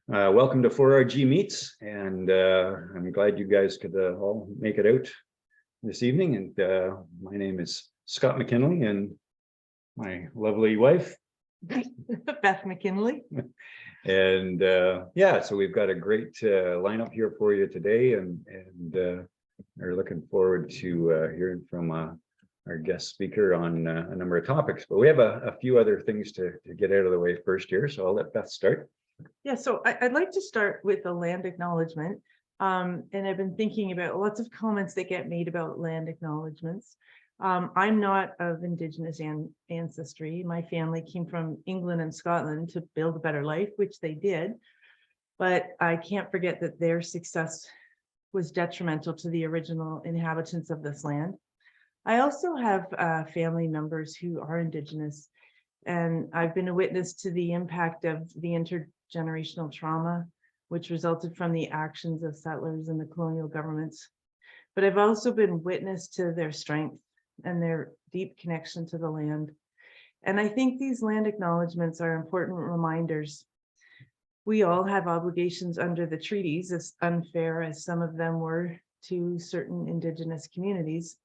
Welcome to 4RG Meets, and I'm glad you guys could all make it out this evening. And my name is Scott McKinley, and my lovely wife, Beth McKinley. And yeah, so we've got a great lineup here for you today, and we're looking forward to hearing from our guest speaker on a number of topics. But we have a few other things to get out of the way first here, so I'll let Beth start. Yeah, so I'd like to start with a land acknowledgement. And I've been thinking about lots of comments that get made about land acknowledgements. I'm not of Indigenous ancestry. My family came from England and Scotland to build a better life, which they did. But I can't forget that their success was detrimental to the original inhabitants of this land. I also have family members who are Indigenous, and I've been a witness to the impact of the intergenerational trauma, which resulted from the actions of settlers and the colonial governments. But I've also been witness to their strength and their deep connection to the land. And I think these land acknowledgements are important reminders. We all have obligations under the treaties, as unfair as some of them were to certain Indigenous communities,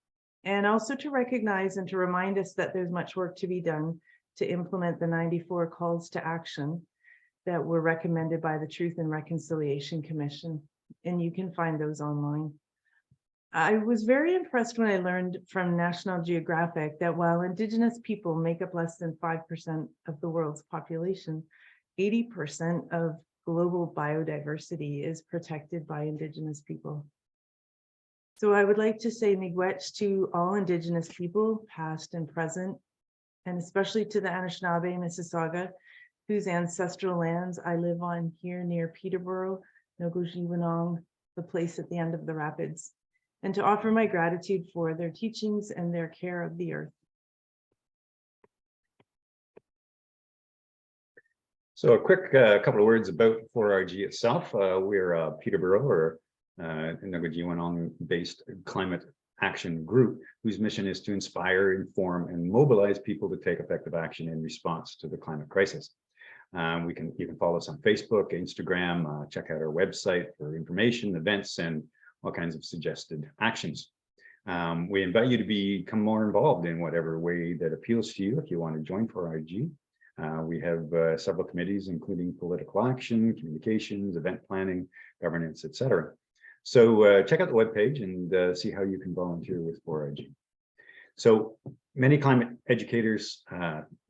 and also to recognize and to remind us that there's much work to be done to implement the 94 calls to action that were recommended by the Truth and Reconciliation Commission, and you can find those online. I was very impressed when I learned from National Geographic that while Indigenous people make up less than 5% of the world's population, 80% of global biodiversity is protected by Indigenous people. So I would like to say miigwech to all Indigenous people, past and present, and especially to the Anishinaabe Mississauga, whose ancestral lands I live on here near Peterborough, Nogojiwanong, the place at the end of the rapids, and to offer my gratitude for their teachings and their care of the earth. So a quick couple of words about 4RG itself. We're a Peterborough or Nogojiwanong based climate action group whose mission is to inspire, inform, and mobilize people to take effective action in response to the climate crisis. You can follow us on Facebook, Instagram, check out our website for information, events, and all kinds of suggested actions. We invite you to become more involved in whatever way that appeals to you if you want to join 4RG. We have several committees, including political action, communications, event planning, governance, etc. So check out the webpage and see how you can volunteer with 4RG. So many climate educators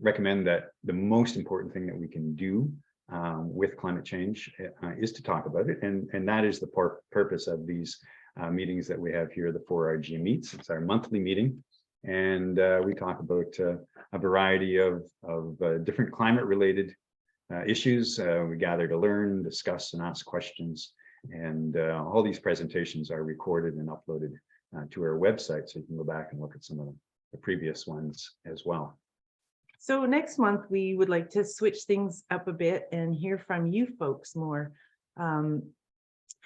recommend that the most important thing that we can do with climate change is to talk about it. And that is the purpose of these meetings that we have here, the 4RG Meets. It's our monthly meeting. And we talk about a variety of different climate related issues. We gather to learn, discuss, and ask questions. And all these presentations are recorded and uploaded to our website, so you can go back and look at some of the previous ones as well. So next month, we would like to switch things up a bit and hear from you folks more. From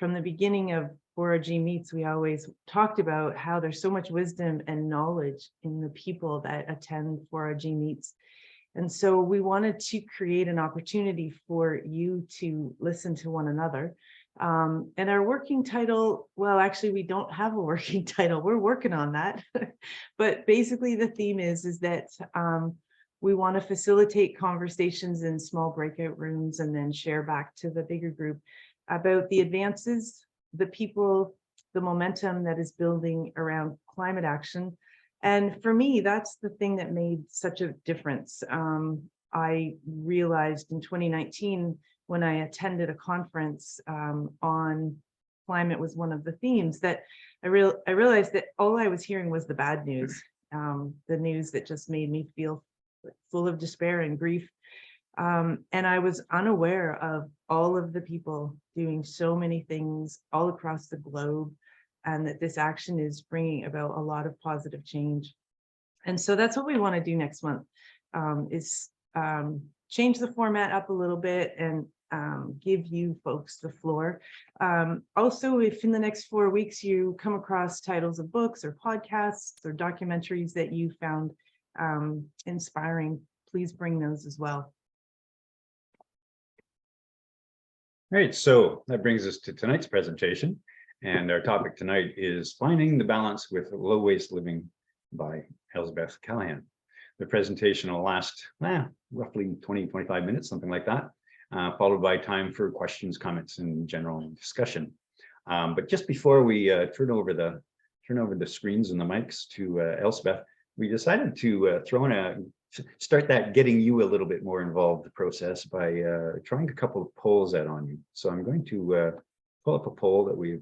the beginning of 4RG Meets, we always talked about how there's so much wisdom and knowledge in the people that attend 4RG Meets. And so we wanted to create an opportunity for you to listen to one another. And our working title, well, actually, we don't have a working title. We're working on that. But basically, the theme is that we want to facilitate conversations in small breakout rooms and then share back to the bigger group about the advances, the people, the momentum that is building around climate action. And for me, that's the thing that made such a difference. I realized in 2019, when I attended a conference on climate was one of the themes, that I realized that all I was hearing was the bad news, the news that just made me feel full of despair and grief. And I was unaware of all of the people doing so many things all across the globe, and that this action is bringing about a lot of positive change. And so that's what we want to do next month, is change the format up a little bit and give you folks the floor. Also, if in the next 4 weeks you come across titles of books or podcasts or documentaries that you found inspiring, please bring those as well. All right, so that brings us to tonight's presentation. And our topic tonight is Finding the Balance with Low Waste Living by Elsbeth Callaghan. The presentation will last roughly 20-25 minutes, something like that, followed by time for questions, comments, and general discussion. But just before we turn over the screens and the mics to Elsbeth, we decided to start that getting you a little bit more involved process by trying a couple of polls out on you. So I'm going to pull up a poll that we've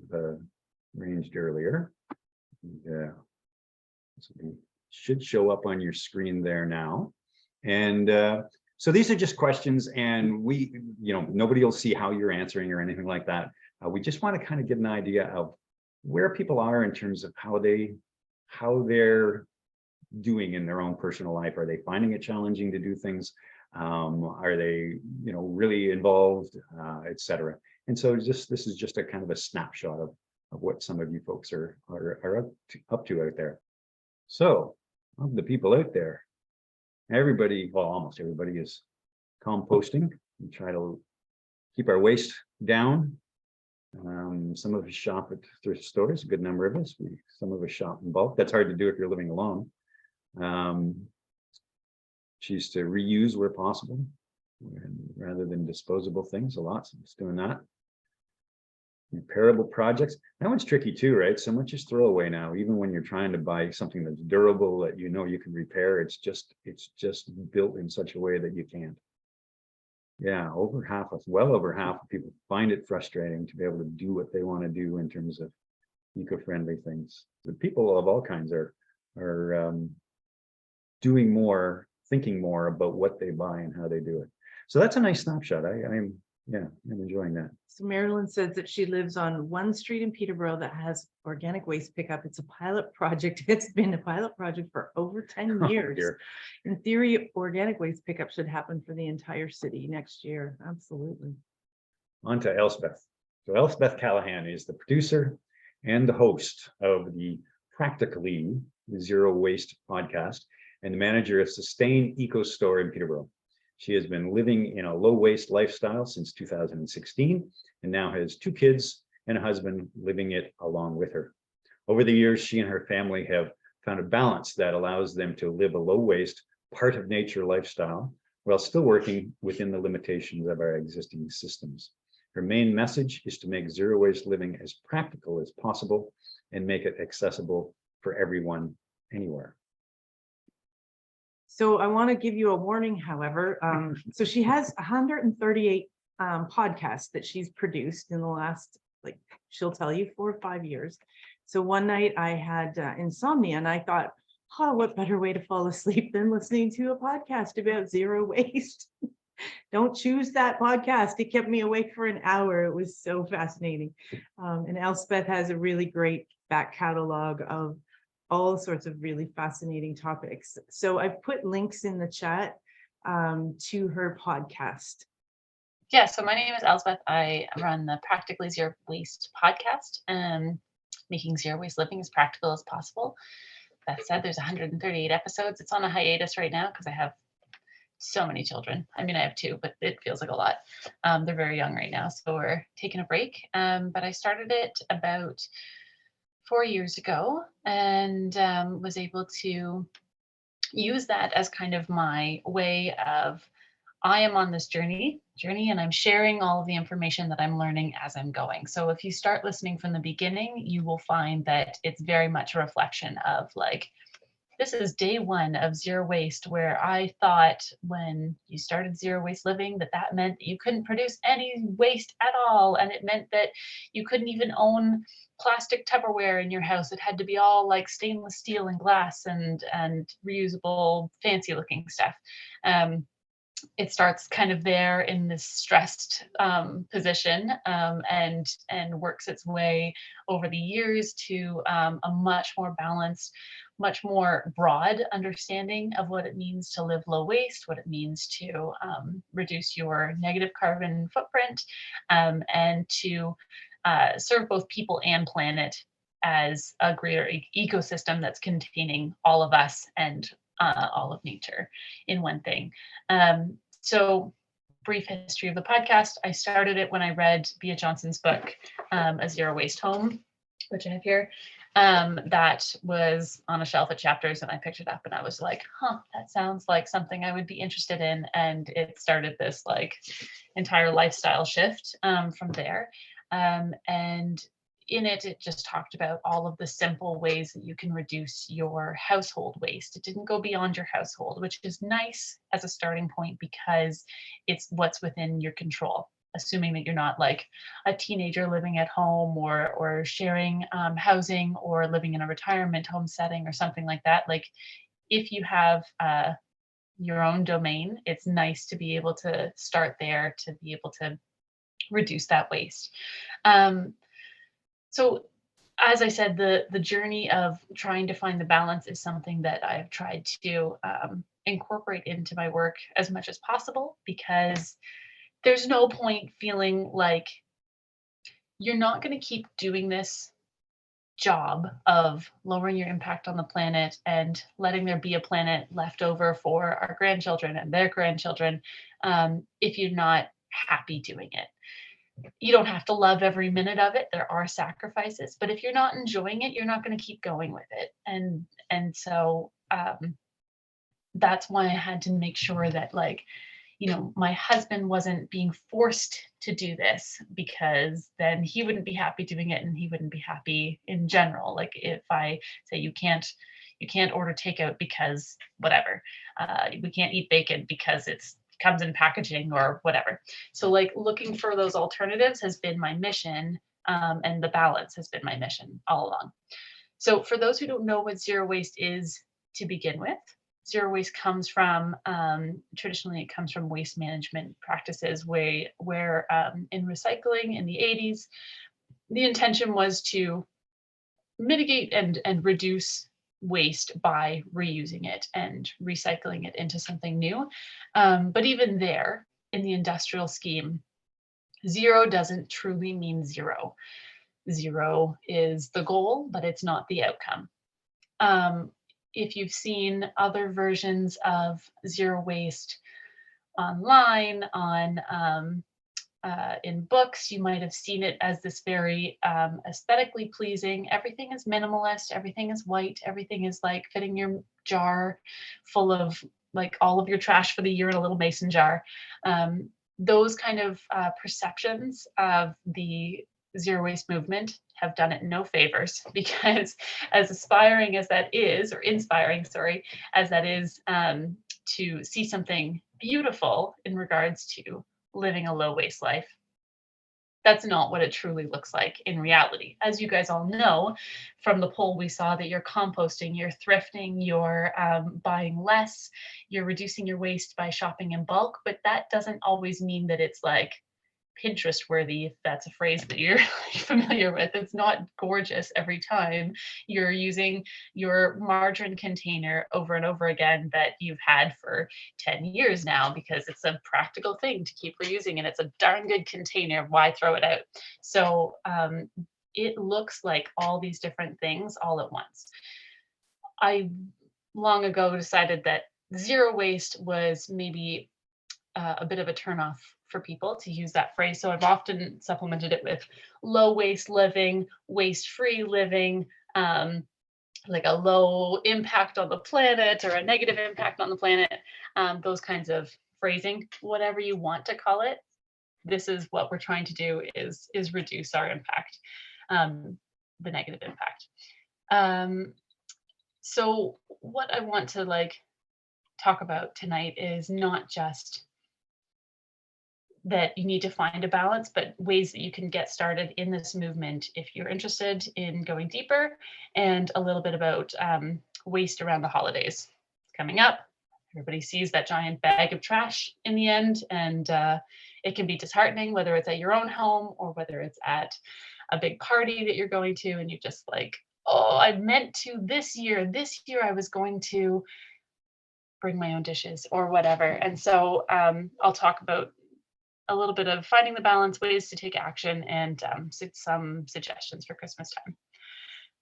arranged earlier. Yeah, should show up on your screen there now. And so these are just questions, and nobody will see how you're answering or anything like that. We just want to kind of get an idea of where people are in terms of how they're doing in their own personal life. Are they finding it challenging to do things? Are they, really involved, etc. And so this is just a kind of a snapshot of what some of you folks are up to out there. So of the people out there, everybody, well, almost everybody is composting. We try to keep our waste down. Some of us shop at thrift stores, a good number of us. Some of us shop in bulk. That's hard to do if you're living alone. Choose to reuse where possible, rather than disposable things. A lot of us doing that. Repairable projects. That one's tricky too, right? So much is throwaway now. Even when you're trying to buy something that's durable that you can repair, it's just built in such a way that you can't. Yeah, well over half of people find it frustrating to be able to do what they want to do in terms of eco-friendly things. The people of all kinds are doing more, thinking more about what they buy and how they do it. So that's a nice snapshot. I'm enjoying that. So Marilyn says that she lives on one street in Peterborough that has organic waste pickup. It's a pilot project. It's been a pilot project for over 10 years. In theory, organic waste pickup should happen for the entire city next year. Absolutely. On to Elsbeth. So Elsbeth Callaghan is the producer and the host of the Practically Zero Waste podcast and the manager of Sustain Eco Store in Peterborough. She has been living in a low waste lifestyle since 2016 and now has 2 kids and a husband living it along with her. Over the years, she and her family have found a balance that allows them to live a low waste, part of nature lifestyle while still working within the limitations of our existing systems. Her main message is to make zero waste living as practical as possible and make it accessible for everyone anywhere. So I want to give you a warning, however. So she has 138 podcasts that she's produced in the last, she'll tell you, 4 or 5 years. So one night I had insomnia and I thought, what better way to fall asleep than listening to a podcast about zero waste? Don't choose that podcast. It kept me awake for an hour. It was so fascinating. And Elsbeth has a really great back catalog of all sorts of really fascinating topics. So I've put links in the chat to her podcast. Yeah, so my name is Elsbeth. I run the Practically Zero Waste podcast, making zero waste living as practical as possible. That said, there's 138 episodes. It's on a hiatus right now because I have so many children. I mean, I have 2, but it feels like a lot. They're very young right now, so we're taking a break. But I started it about 4 years ago and was able to use that as kind of my way of, I am on this journey and I'm sharing all of the information that I'm learning as I'm going. So if you start listening from the beginning, you will find that it's very much a reflection of this is day 1 of zero waste, where I thought when you started zero waste living that meant that you couldn't produce any waste at all. And it meant that you couldn't even own plastic Tupperware in your house. It had to be all stainless steel and glass and reusable, fancy looking stuff. It starts kind of there in this stressed position and works its way over the years to a much more balanced, much more broad understanding of what it means to live low waste, what it means to reduce your negative carbon footprint, and to serve both people and planet as a greater ecosystem that's containing all of us and all of nature in one thing. So brief history of the podcast. I started it when I read Bea Johnson's book, A Zero Waste Home, which I have here. That was on a shelf at Chapters, and I picked it up and I was like, huh, that sounds like something I would be interested in. And it started this like entire lifestyle shift from there. And in it, it just talked about all of the simple ways that you can reduce your household waste. It didn't go beyond your household, which is nice as a starting point because it's what's within your control, assuming that you're not like a teenager living at home or sharing housing or living in a retirement home setting or something like that. Like if you have your own domain, it's nice to be able to start there, to be able to reduce that waste. So as I said, the journey of trying to find the balance is something that I've tried to incorporate into my work as much as possible, because there's no point feeling like you're not going to keep doing this job of lowering your impact on the planet and letting there be a planet left over for our grandchildren and their grandchildren if you're not happy doing it. You don't have to love every minute of it. There are sacrifices, but if you're not enjoying it, you're not going to keep going with it. And so that's why I had to make sure that, like, you know, my husband wasn't being forced to do this, because then he wouldn't be happy doing it and he wouldn't be happy in general. Like if I say you can't order takeout because whatever, we can't eat bacon because it's comes in packaging or whatever. So like looking for those alternatives has been my mission, and the balance has been my mission all along. So for those who don't know what zero waste is to begin with, zero waste comes from, traditionally it comes from waste management practices where in recycling in the 80s, the intention was to mitigate and reduce waste by reusing it and recycling it into something new. But even there, in the industrial scheme, zero doesn't truly mean zero. Zero is the goal, but it's not the outcome. If you've seen other versions of zero waste online, in books, you might have seen it as this very aesthetically pleasing. Everything is minimalist, everything is white, everything is like fitting your jar full of like all of your trash for the year in a little mason jar. Those kind of perceptions of the zero waste movement have done it no favors, because as aspiring as that is, or inspiring, sorry, as that is, to see something beautiful in regards to living a low waste life, that's not what it truly looks like in reality. As you guys all know from the poll, we saw that you're composting, you're thrifting, you're buying less, you're reducing your waste by shopping in bulk, but that doesn't always mean that it's like Pinterest worthy, if that's a phrase that you're familiar with. It's not gorgeous every time. You're using your margarine container over and over again that you've had for 10 years now, because it's a practical thing to keep reusing, and it's a darn good container. Why throw it out? So it looks like all these different things all at once. I long ago decided that zero waste was maybe a bit of a turnoff for people to use that phrase. So I've often supplemented it with low waste living, waste-free living, like a low impact on the planet or a negative impact on the planet, those kinds of phrasing, whatever you want to call it. This is what we're trying to do, is reduce our impact, the negative impact. So what I want to like talk about tonight is not just that you need to find a balance, but ways that you can get started in this movement if you're interested in going deeper, and a little bit about waste around the holidays coming up. Everybody sees that giant bag of trash in the end, and it can be disheartening, whether it's at your own home or whether it's at a big party that you're going to, and you're just like, oh, I meant to this year I was going to bring my own dishes or whatever. And so I'll talk about a little bit of finding the balance, ways to take action, and some suggestions for Christmas time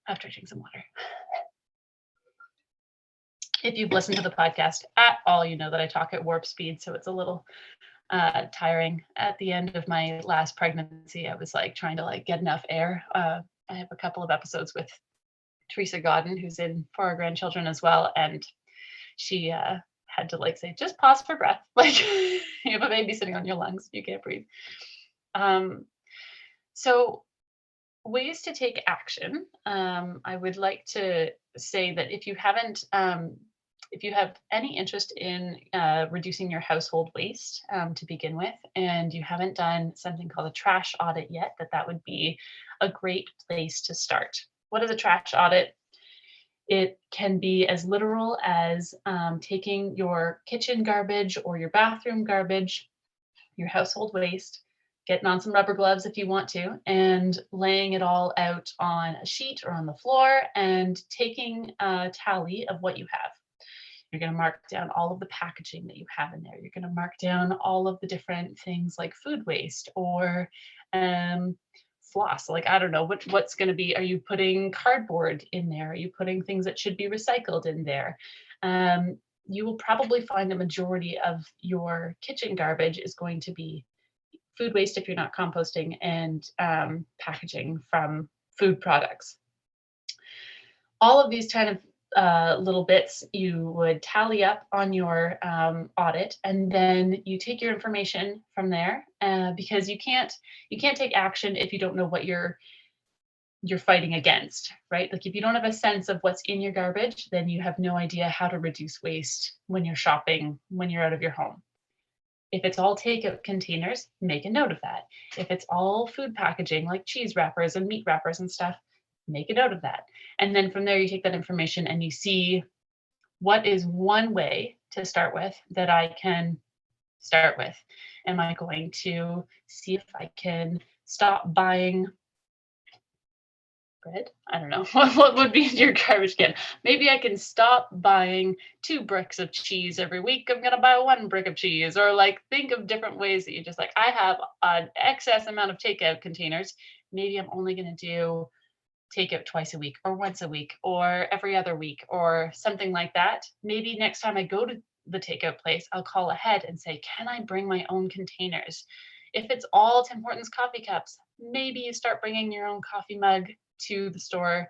after I drink some water. If you've listened to the podcast at all, you know that I talk at warp speed, so it's a little tiring. At the end of my last pregnancy, I was like trying to like get enough air. I have a couple of episodes with Teresa Godden, who's in For Our Grandchildren as well, and she had to like say, just pause for breath. Like you have a baby sitting on your lungs, you can't breathe. So ways to take action. I would like to say that if you haven't, if you have any interest in reducing your household waste to begin with, and you haven't done something called a trash audit yet, that would be a great place to start. What is a trash audit? It can be as literal as taking your kitchen garbage or your bathroom garbage, your household waste, getting on some rubber gloves if you want to, and laying it all out on a sheet or on the floor and taking a tally of what you have. You're going to mark down all of the packaging that you have in there. You're going to mark down all of the different things like food waste or floss. Like, I don't know, what's going to be, are you putting cardboard in there? Are you putting things that should be recycled in there? You will probably find the majority of your kitchen garbage is going to be food waste if you're not composting, and packaging from food products. All of these kind of little bits you would tally up on your audit, and then you take your information from there, because you can't take action if you don't know what you're fighting against, right? Like if you don't have a sense of what's in your garbage, then you have no idea how to reduce waste when you're shopping, when you're out of your home. If it's all takeout containers, make a note of that. If it's all food packaging like cheese wrappers and meat wrappers and stuff, make a note of that. And then from there, you take that information and you see what is one way to start with that I can start with. Am I going to see if I can stop buying bread? I don't know. What would be your garbage can? Maybe I can stop buying 2 bricks of cheese every week. I'm going to buy 1 brick of cheese. Or like think of different ways that you just like, I have an excess amount of takeout containers. Maybe I'm only going to do takeout twice a week or once a week or every other week or something like that. Maybe next time I go to the takeout place, I'll call ahead and say, can I bring my own containers? If it's all Tim Hortons coffee cups, maybe you start bringing your own coffee mug to the store,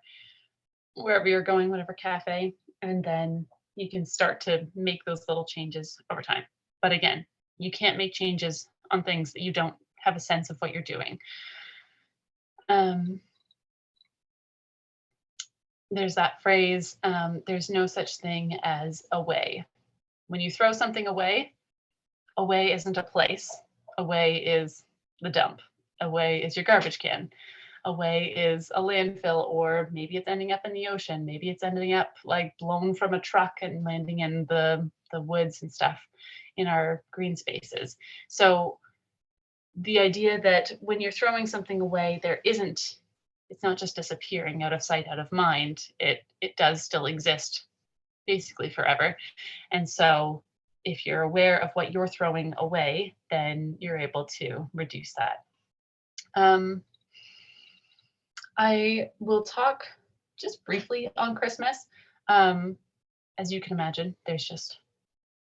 wherever you're going, whatever cafe, and then you can start to make those little changes over time. But again, you can't make changes on things that you don't have a sense of what you're doing. There's that phrase, there's no such thing as away. When you throw something away isn't a place. Away is the dump. Away is your garbage can. Away is a landfill, or maybe it's ending up in the ocean. Maybe it's ending up like blown from a truck and landing in the woods and stuff in our green spaces. So the idea that when you're throwing something away, it's not just disappearing out of sight, out of mind. It does still exist basically forever. And so if you're aware of what you're throwing away, then you're able to reduce that. I will talk just briefly on Christmas. As you can imagine, there's just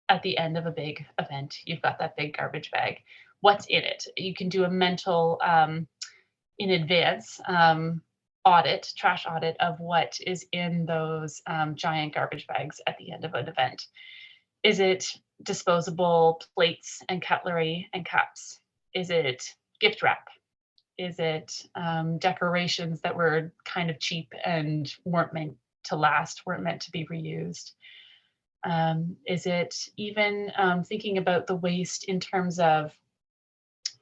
at the end of a big event, you've got that big garbage bag. What's in it? You can do a mental in advance trash audit of what is in those giant garbage bags at the end of an event. Is it disposable plates and cutlery and cups? Is it gift wrap? Is it decorations that were kind of cheap and weren't meant to last, weren't meant to be reused? Is it even thinking about the waste in terms of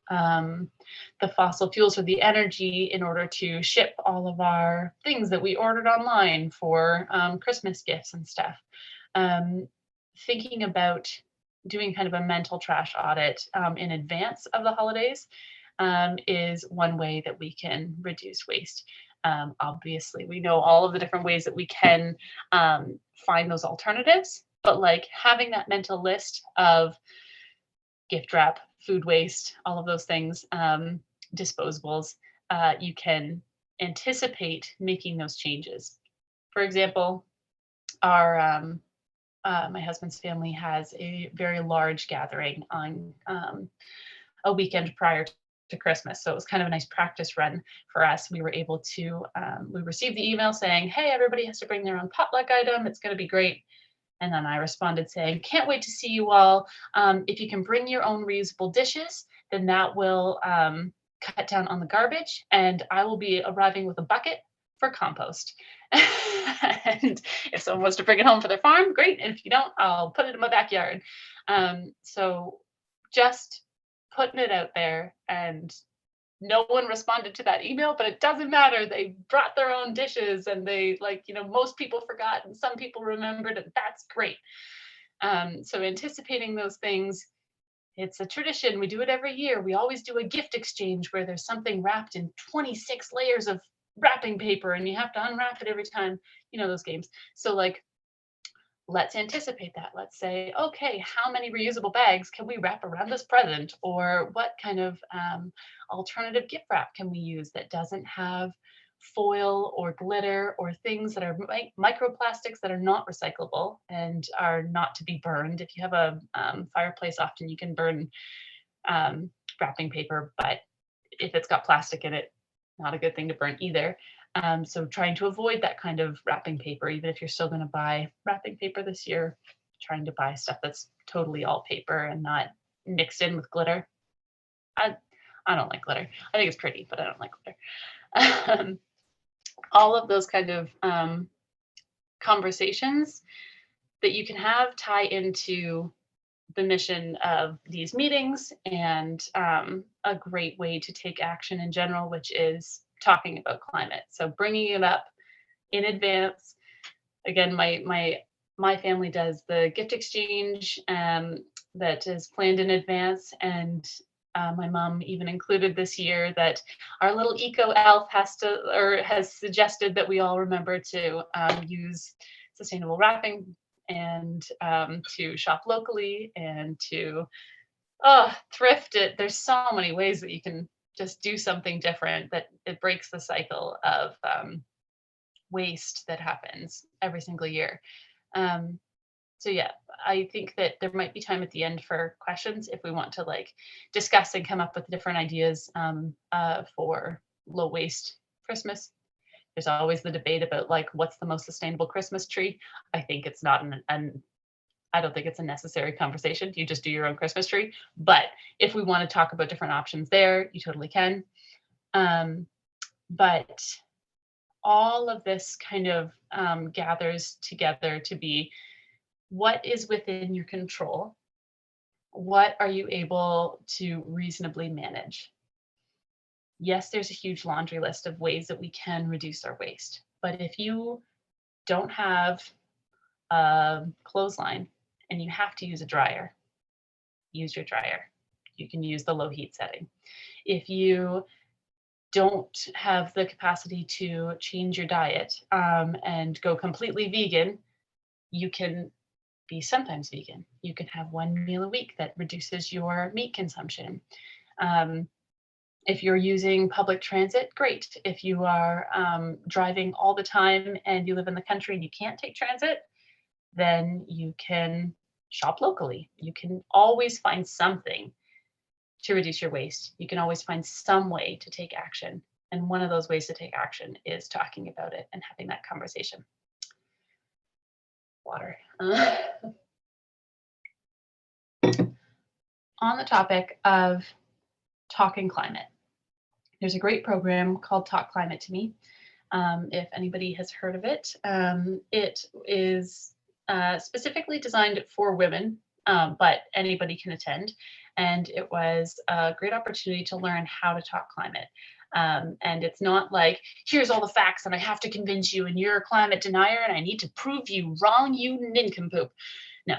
the fossil fuels or the energy in order to ship all of our things that we ordered online for Christmas gifts and stuff? Thinking about doing kind of a mental trash audit in advance of the holidays is one way that we can reduce waste. Obviously, we know all of the different ways that we can find those alternatives, but like having that mental list of gift wrap, food waste, all of those things, disposables, you can anticipate making those changes. For example, our my husband's family has a very large gathering on a weekend prior to Christmas. So it was kind of a nice practice run for us. We were able to, we received the email saying, hey, everybody has to bring their own potluck item. It's going to be great. And then I responded saying, can't wait to see you all. If you can bring your own reusable dishes, then that will cut down on the garbage. And I will be arriving with a bucket for compost. And if someone wants to bring it home for their farm, great. And if you don't, I'll put it in my backyard. So just putting it out there, and no one responded to that email, but it doesn't matter. They brought their own dishes, and they, like, you know, most people forgot and some people remembered, and that's great. So anticipating those things, it's a tradition. We do it every year. We always do a gift exchange where there's something wrapped in 26 layers of wrapping paper and you have to unwrap it every time, you know, those games. So like, let's anticipate that. Let's say, okay, how many reusable bags can we wrap around this present? Or what kind of alternative gift wrap can we use that doesn't have foil or glitter or things that are microplastics that are not recyclable and are not to be burned? If you have a fireplace, often you can burn wrapping paper, but if it's got plastic in it, not a good thing to burn either. So trying to avoid that kind of wrapping paper, even if you're still going to buy wrapping paper this year, trying to buy stuff that's totally all paper and not mixed in with glitter. I don't like glitter. I think it's pretty, but I don't like glitter. All of those kind of conversations that you can have tie into the mission of these meetings, and a great way to take action in general, which is talking about climate. So bringing it up in advance. Again, my family does the gift exchange that is planned in advance, and my mom even included this year that our little eco elf has suggested that we all remember to use sustainable wrapping, and to shop locally, and to thrift it. There's so many ways that you can just do something different, that it breaks the cycle of waste that happens every single year. So yeah, I think that there might be time at the end for questions if we want to like discuss and come up with different ideas for low waste Christmas. There's always the debate about like, what's the most sustainable Christmas tree? I think it's not I don't think it's a necessary conversation. You just do your own Christmas tree. But if we want to talk about different options there, you totally can. But all of this kind of gathers together to be, what is within your control? What are you able to reasonably manage? Yes, there's a huge laundry list of ways that we can reduce our waste. But if you don't have a clothesline and you have to use a dryer, use your dryer. You can use the low heat setting. If you don't have the capacity to change your diet and go completely vegan, you can be sometimes vegan. You can have one meal a week that reduces your meat consumption. If you're using public transit, great. If you are driving all the time and you live in the country and you can't take transit, then you can shop locally. You can always find something to reduce your waste. You can always find some way to take action. And one of those ways to take action is talking about it and having that conversation. Water. On the topic of talking climate, there's a great program called Talk Climate to Me. If anybody has heard of it, it is specifically designed for women, but anybody can attend. And it was a great opportunity to learn how to talk climate. And it's not like, here's all the facts and I have to convince you and you're a climate denier and I need to prove you wrong, you nincompoop. No,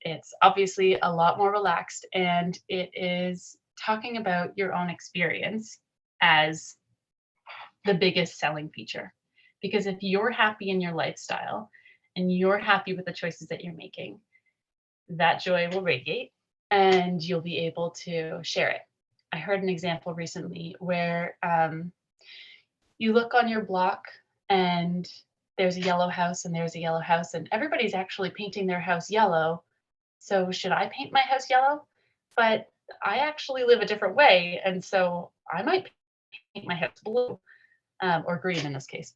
it's obviously a lot more relaxed, and it is talking about your own experience as the biggest selling feature. Because if you're happy in your lifestyle and you're happy with the choices that you're making, that joy will radiate and you'll be able to share it. I heard an example recently where you look on your block and there's a yellow house and there's a yellow house and everybody's actually painting their house yellow. So should I paint my house yellow? But I actually live a different way. And so I might paint my house blue, or green in this case.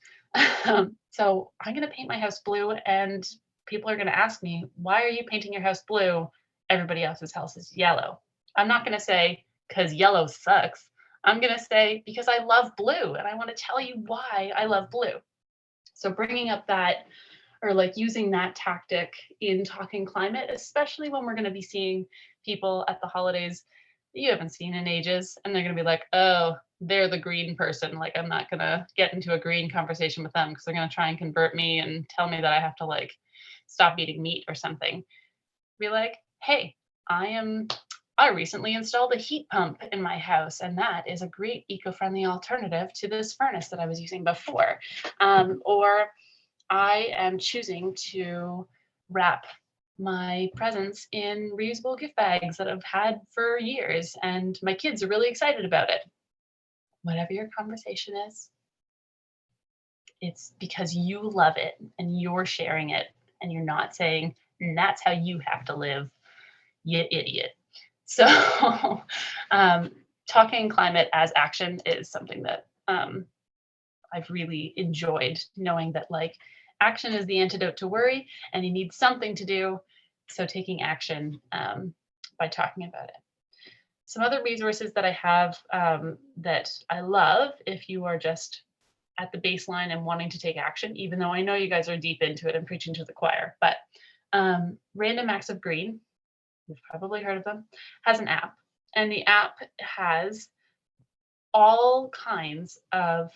So I'm going to paint my house blue, and people are going to ask me, why are you painting your house blue? Everybody else's house is yellow. I'm not going to say, because yellow sucks. I'm going to say, because I love blue and I want to tell you why I love blue. So bringing up that, or like using that tactic in talking climate, especially when we're going to be seeing people at the holidays that you haven't seen in ages, and they're going to be like, oh, they're the green person. Like, I'm not going to get into a green conversation with them because they're going to try and convert me and tell me that I have to like stop eating meat or something. Be like, hey, I recently installed a heat pump in my house, and that is a great eco-friendly alternative to this furnace that I was using before. Or I am choosing to wrap my presents in reusable gift bags that I've had for years, and my kids are really excited about it. Whatever your conversation is, it's because you love it and you're sharing it, and you're not saying, that's how you have to live, you idiot. So talking climate as action is something that I've really enjoyed, knowing that like action is the antidote to worry and you need something to do. So taking action by talking about it. Some other resources that I have that I love if you are just at the baseline and wanting to take action, even though I know you guys are deep into it and preaching to the choir, but Random Acts of Green, you've probably heard of them, has an app, and the app has all kinds of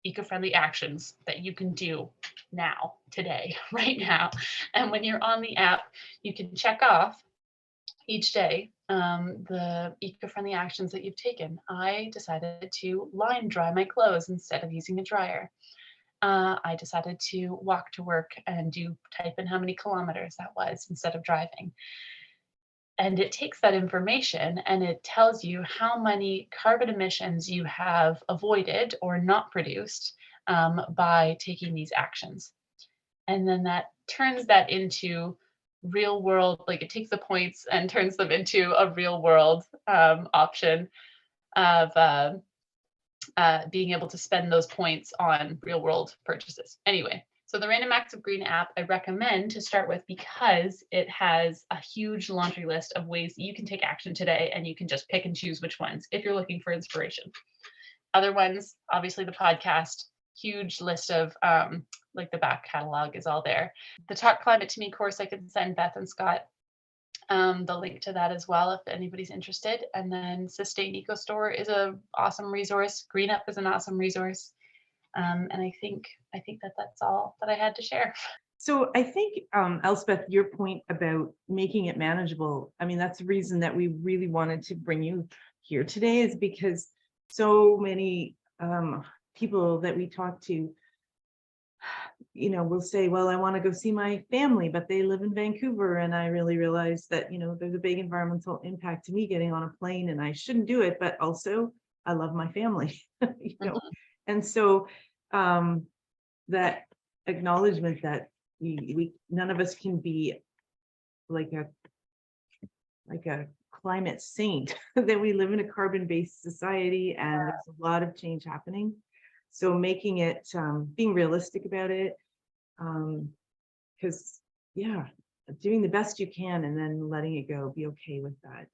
eco-friendly actions that you can do now, today, right now. And when you're on the app, you can check off each day the eco-friendly actions that you've taken. I decided to line dry my clothes instead of using a dryer. I decided to walk to work and type in how many kilometers that was instead of driving. And it takes that information and it tells you how many carbon emissions you have avoided or not produced by taking these actions. And then that turns that into real world, like it takes the points and turns them into a real world option of being able to spend those points on real world purchases. Anyway, so the Random Acts of Green app I recommend to start with because it has a huge laundry list of ways that you can take action today, and you can just pick and choose which ones if you're looking for inspiration. Other ones, obviously the podcast, huge list of like the back catalog is all there. The Talk Climate to Me course I can send Beth and Scott the link to that as well if anybody's interested. And then Sustain Eco Store is an awesome resource. Green Up is an awesome resource. And I think that that's all that I had to share. So I think, Elspeth, your point about making it manageable, I mean, that's the reason that we really wanted to bring you here today, is because so many people that we talk to, you know, will say, well, I want to go see my family, but they live in Vancouver. And I really realized that, you know, there's a big environmental impact to me getting on a plane and I shouldn't do it, but also I love my family, you know. Mm-hmm. And so that acknowledgement that we none of us can be like a climate saint, that we live in a carbon-based society and there's a lot of change happening. So making it, being realistic about it, because doing the best you can and then letting it go, be okay with that.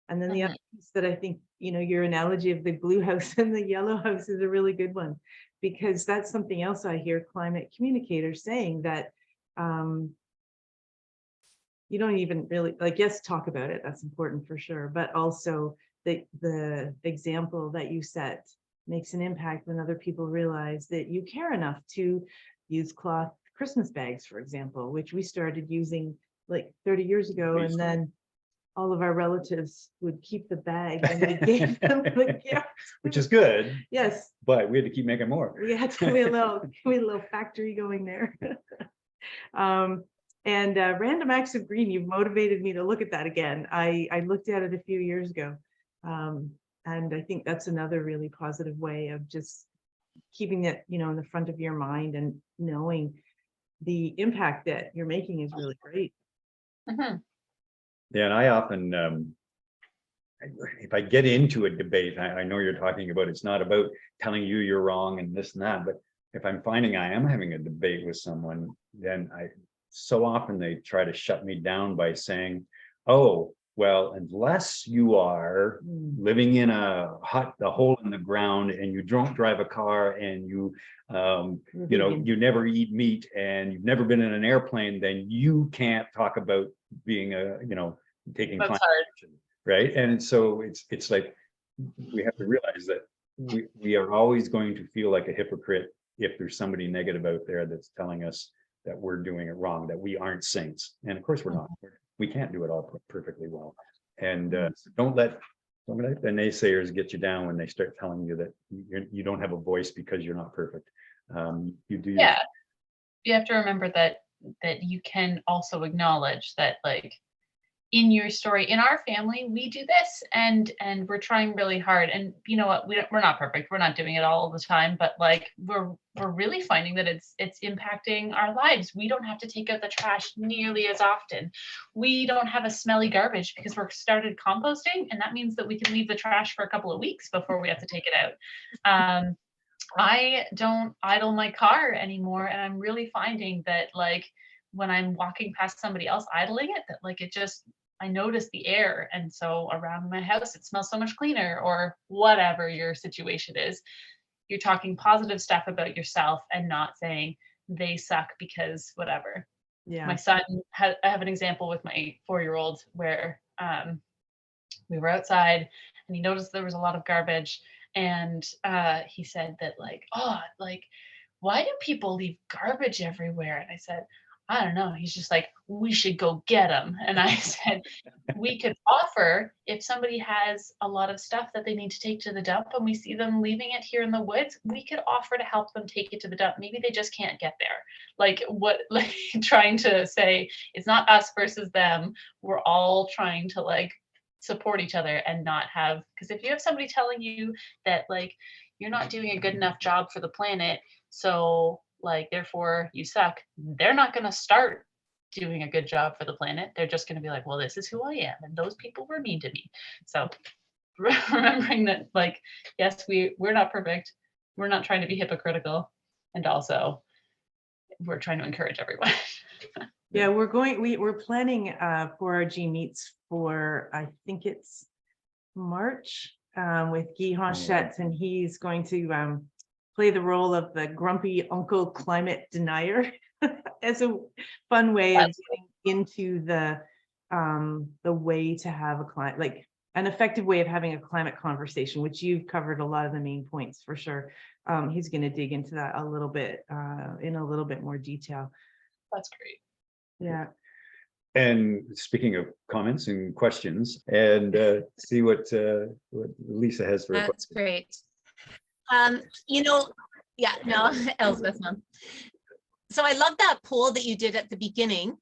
And then the other piece that I think, you know, your analogy of the blue house and the yellow house is a really good one, because that's something else I hear climate communicators saying, that you don't even really, like, yes, talk about it, that's important for sure, but also the example that you set makes an impact when other people realize that you care enough to use cloth Christmas bags, for example, which we started using like 30 years ago. And then all of our relatives would keep the bag and we gave them the gift. Which is good. Yes. But we had to keep making more. We had to be a little factory going there. And Random Acts of Green, you've motivated me to look at that again. I looked at it a few years ago. And I think that's another really positive way of just keeping it, you know, in the front of your mind and knowing the impact that you're making is really great. Mhm. Yeah, and I often, if I get into a debate, I know you're talking about, it's not about telling you you're wrong and this and that, but if I'm finding I am having a debate with someone, then so often they try to shut me down by saying, oh, well, unless you are living in a hole in the ground and you don't drive a car and you know, you never eat meat and you've never been in an airplane, then you can't talk about being you know, taking That's climate hard. action, right? And so it's like, we have to realize that we are always going to feel like a hypocrite if there's somebody negative out there that's telling us that we're doing it wrong, that we aren't saints. And of course we're not. We can't do it all perfectly well. And so don't let the naysayers get you down when they start telling you that you don't have a voice because you're not perfect. You do. Yeah, you have to remember that you can also acknowledge that, like, in your story, in our family, we do this, and we're trying really hard. And you know what? We're not perfect. We're not doing it all the time, but like we're really finding that it's impacting our lives. We don't have to take out the trash nearly as often. We don't have a smelly garbage because we're started composting, and that means that we can leave the trash for a couple of weeks before we have to take it out. I don't idle my car anymore, and I'm really finding that, like, when I'm walking past somebody else idling it, that like I notice the air, and so around my house it smells so much cleaner, or whatever your situation is. You're talking positive stuff about yourself and not saying they suck because whatever. Yeah. My son I have an example with my 4-year-old where we were outside and he noticed there was a lot of garbage, and he said that, like, oh, like, why do people leave garbage everywhere? And I said, I don't know. He's just like, we should go get them. And I said, we could offer, if somebody has a lot of stuff that they need to take to the dump and we see them leaving it here in the woods, we could offer to help them take it to the dump. Maybe they just can't get there. Like, what, like, trying to say it's not us versus them. We're all trying to, like, support each other and not have, because if you have somebody telling you that, like, you're not doing a good enough job for the planet, so, like, therefore you suck, they're not going to start doing a good job for the planet. They're just going to be like, well, this is who I am, and those people were mean to me. So remembering that, like, yes, we're not perfect, we're not trying to be hypocritical, and also we're trying to encourage everyone. Yeah, we're planning for our G meets for, I think it's March, with Guy Hanchette, and he's going to play the role of the grumpy uncle climate denier as a fun way of getting into the way to have a climate, like an effective way of having a climate conversation, which you've covered a lot of the main points for sure. He's going to dig into that a little bit in a little bit more detail. That's great. Yeah. And speaking of comments and questions, and see what Lisa has for. That's great. You know, yeah, no, Elsbeth, no. So I love that poll that you did at the beginning,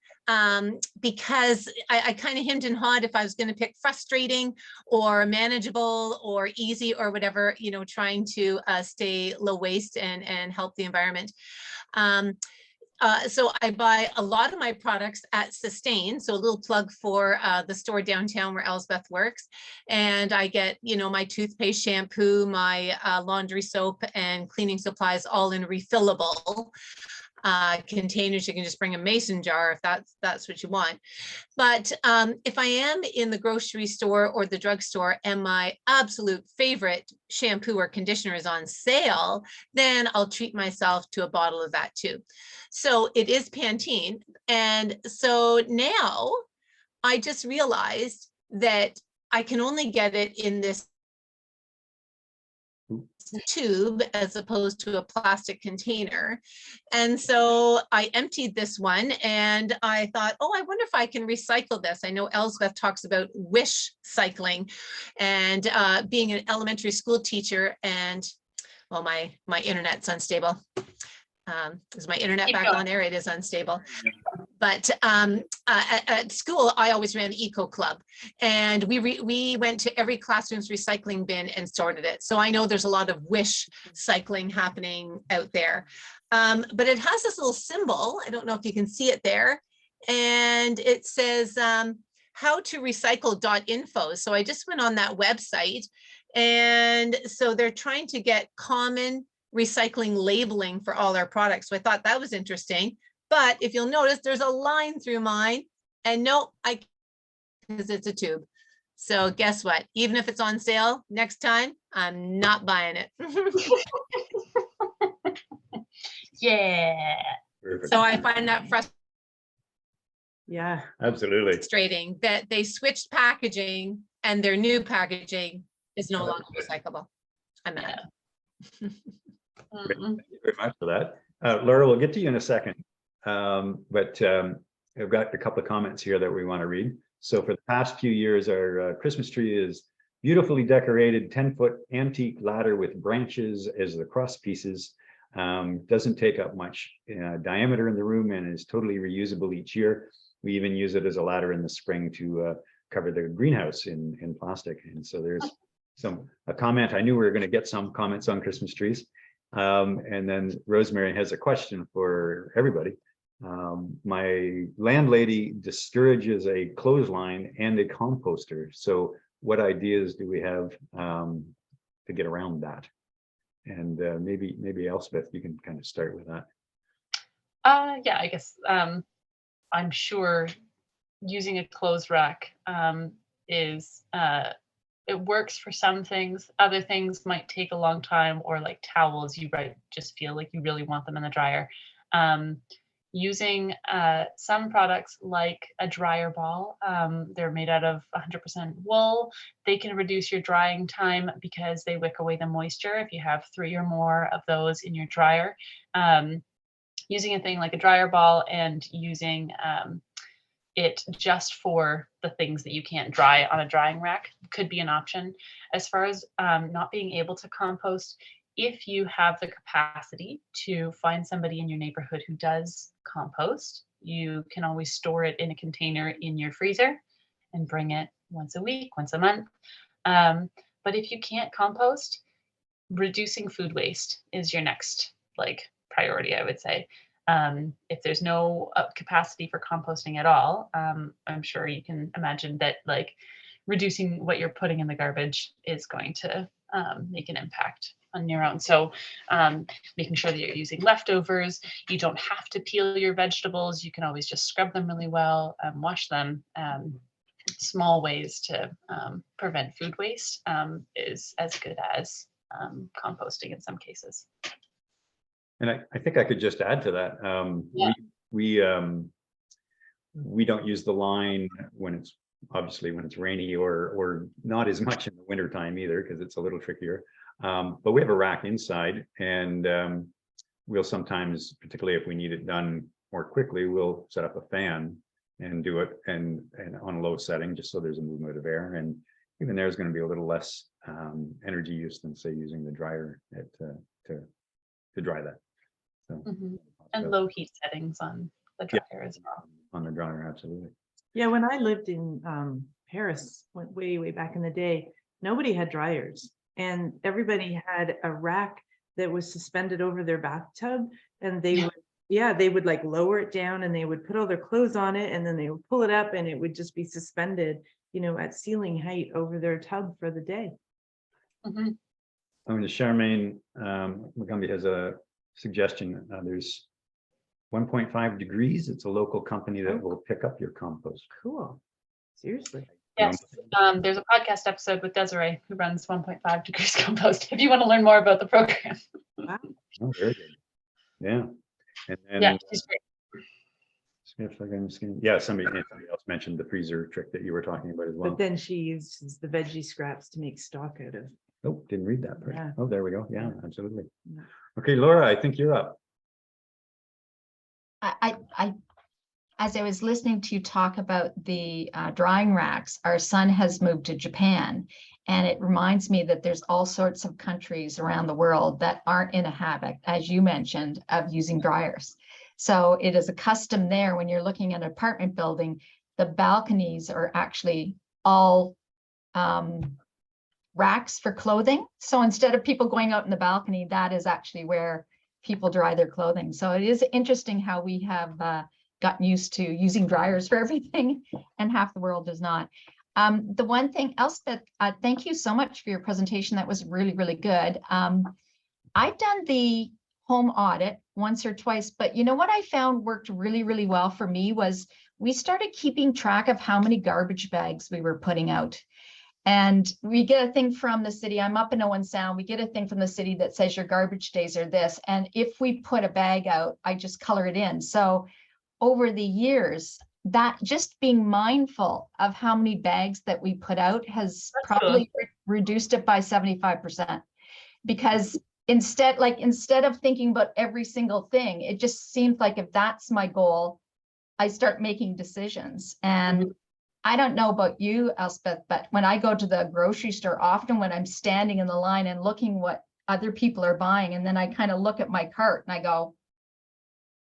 because I kind of hemmed and hawed if I was going to pick frustrating or manageable or easy or whatever, you know, trying to stay low waste and help the environment. So I buy a lot of my products at Sustain. So a little plug for the store downtown where Elsbeth works. And I get, you know, my toothpaste, shampoo, my laundry soap and cleaning supplies all in refillable containers. You can just bring a mason jar if that's what you want. But if I am in the grocery store or the drugstore and my absolute favorite shampoo or conditioner is on sale, then I'll treat myself to a bottle of that too. So it is Pantene. And so now I just realized that I can only get it in this tube as opposed to a plastic container. And so I emptied this one and I thought, oh, I wonder if I can recycle this. I know Elsbeth talks about wish cycling, and being an elementary school teacher, and well, my internet's unstable. Is my internet back on there? It is unstable. But at school, I always ran Eco Club, and we went to every classroom's recycling bin and sorted it. So I know there's a lot of wish cycling happening out there. But it has this little symbol. I don't know if you can see it there. And it says how to recycle.info. So I just went on that website. And so they're trying to get common recycling labeling for all our products. So I thought that was interesting. But if you'll notice, there's a line through mine, and no, because it's a tube. So guess what? Even if it's on sale next time, I'm not buying it. Yeah. Perfect. So I find that Yeah. Absolutely. frustrating that they switched packaging and their new packaging is no longer recyclable. I'm mad. Mhm. Thank you very much for that. Laura, we'll get to you in a second. But I've got a couple of comments here that we want to read. So for the past few years, our Christmas tree is beautifully decorated 10-foot antique ladder with branches as the cross pieces. Doesn't take up much diameter in the room and is totally reusable each year. We even use it as a ladder in the spring to cover the greenhouse in plastic. And so there's a comment. I knew we were going to get some comments on Christmas trees. And then Rosemary has a question for everybody. My landlady discourages a clothesline and a composter. So what ideas do we have to get around that? And maybe Elsbeth, you can kind of start with that. Yeah, I guess I'm sure using a clothes rack is it works for some things. Other things might take a long time, or like towels, you just feel like you really want them in the dryer. Using some products like a dryer ball, they're made out of 100% wool. They can reduce your drying time because they wick away the moisture if you have 3 or more of those in your dryer. Using a thing like a dryer ball and using it just for the things that you can't dry on a drying rack could be an option. As far as not being able to compost, if you have the capacity to find somebody in your neighborhood who does compost, you can always store it in a container in your freezer and bring it once a week, once a month. But if you can't compost, reducing food waste is your next priority, I would say. If there's no capacity for composting at all, I'm sure you can imagine that reducing what you're putting in the garbage is going to make an impact on your own. So making sure that you're using leftovers. You don't have to peel your vegetables. You can always just scrub them really well, wash them. Small ways to prevent food waste is as good as composting in some cases. And I think I could just add to that. Yeah. We don't use the line when it's rainy or not as much in the wintertime either, because it's a little trickier. But we have a rack inside, and we'll sometimes, particularly if we need it done more quickly, we'll set up a fan and do it and on a low setting, just so there's a movement of air. And even there's going to be a little less energy use than, say, using the dryer to dry that. So, and low heat settings on the dryer as well. On the dryer, absolutely. Yeah, when I lived in Paris, went way back in the day, nobody had dryers, and everybody had a rack that was suspended over their bathtub, and they would lower it down, and they would put all their clothes on it, and then they would pull it up, and it would just be suspended, at ceiling height over their tub for the day. Charmaine McGumbey has a suggestion. There's 1.5 degrees. It's a local company that will pick up your compost. Cool. Seriously. Yes. There's a podcast episode with Desiree who runs 1.5 degrees compost if you want to learn more about the program. Wow. Oh, very good. Yeah. And then, yeah, she's great. Somebody else mentioned the freezer trick that you were talking about as well. But then she uses the veggie scraps to make stock out of. Oh, didn't read that part. Yeah. Oh, there we go. Yeah, absolutely. Yeah. Okay, Laura, I think you're up. As I was listening to you talk about the drying racks, our son has moved to Japan, and it reminds me that there's all sorts of countries around the world that aren't in a habit, as you mentioned, of using dryers. So it is a custom there. When you're looking at an apartment building, the balconies are actually all racks for clothing. So instead of people going out in the balcony, that is actually where people dry their clothing. So it is interesting how we have gotten used to using dryers for everything, and half the world does not. The one thing, Elspeth, thank you so much for your presentation. That was really, really good. I've done the home audit once or twice, but you know what I found worked really, really well for me was we started keeping track of how many garbage bags we were putting out. And we get a thing from the city. I'm up in Owen Sound. We get a thing from the city that says your garbage days are this. And if we put a bag out, I just color it in. So over the years, that just being mindful of how many bags that we put out has probably reduced it by 75%. Because instead of thinking about every single thing, it just seems like if that's my goal, I start making decisions. And I don't know about you, Elspeth, but when I go to the grocery store, often when I'm standing in the line and looking what other people are buying, and then I kind of look at my cart and I go,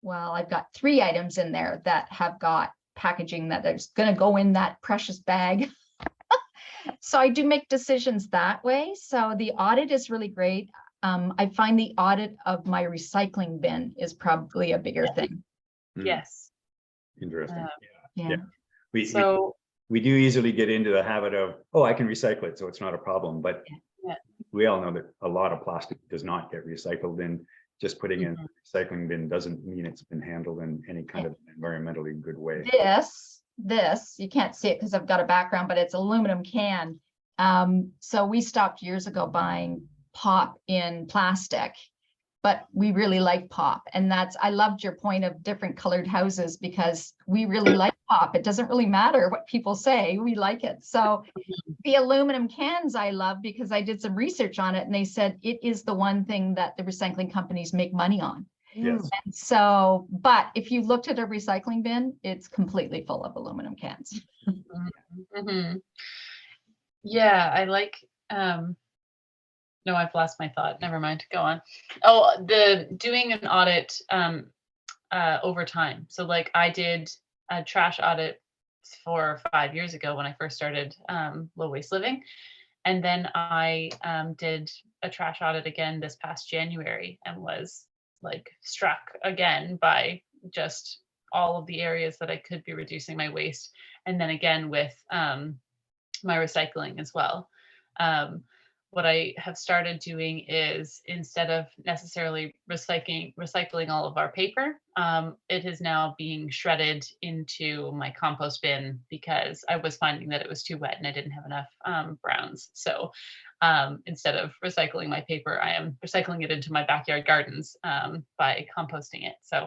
well, I've got 3 items in there that have got packaging that is going to go in that precious bag. So I do make decisions that way. So the audit is really great. I find the audit of my recycling bin is probably a bigger thing. Yes. Interesting. Yeah. We do easily get into the habit of, oh, I can recycle it, so it's not a problem. But we all know that a lot of plastic does not get recycled, and just putting in a recycling bin doesn't mean it's been handled in any kind of environmentally good way. This, you can't see it because I've got a background, but it's aluminum can. So we stopped years ago buying pop in plastic, but we really like pop. And I loved your point of different colored houses, because we really like pop. It doesn't really matter what people say, we like it. So the aluminum cans I love, because I did some research on it and they said it is the one thing that the recycling companies make money on. Yes. And so, but if you looked at a recycling bin, it's completely full of aluminum cans. Yeah, I like, no, I've lost my thought. Never mind. Go on. Oh, the doing an audit over time. So like I did a trash audit 4 or 5 years ago when I first started low waste living. And then I did a trash audit again this past January and was like struck again by just all of the areas that I could be reducing my waste. And then again with my recycling as well. What I have started doing is, instead of necessarily recycling all of our paper, it is now being shredded into my compost bin, because I was finding that it was too wet and I didn't have enough browns. So instead of recycling my paper, I am recycling it into my backyard gardens by composting it. So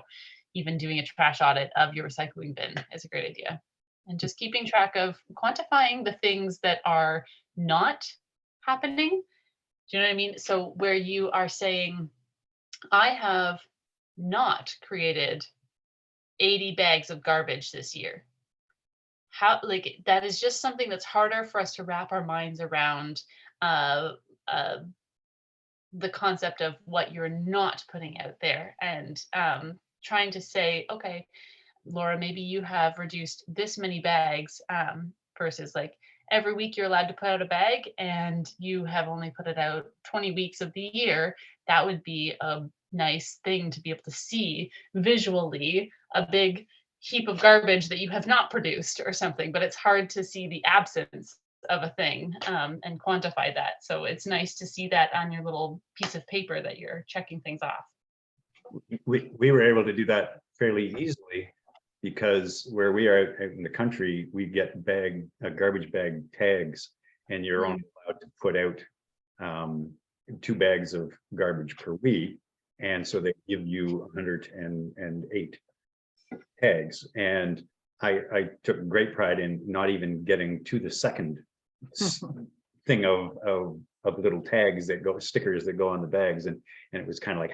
even doing a trash audit of your recycling bin is a great idea. And just keeping track of quantifying the things that are not happening. Do you know what I mean? So where you are saying, I have not created 80 bags of garbage this year. How, like, that is just something that's harder for us to wrap our minds around, the concept of what you're not putting out there, and trying to say, okay, Laura, maybe you have reduced this many bags, versus like every week you're allowed to put out a bag and you have only put it out 20 weeks of the year. That would be a nice thing to be able to see visually, a big heap of garbage that you have not produced or something, but it's hard to see the absence of a thing and quantify that. So it's nice to see that on your little piece of paper that you're checking things off. We were able to do that fairly easily, because where we are in the country, we get garbage bag tags, and you're only allowed to put out 2 bags of garbage per week. And so they give you 108 tags. And I took great pride in not even getting to the second thing of little tags that go, stickers that go on the bags. And it was kind of like,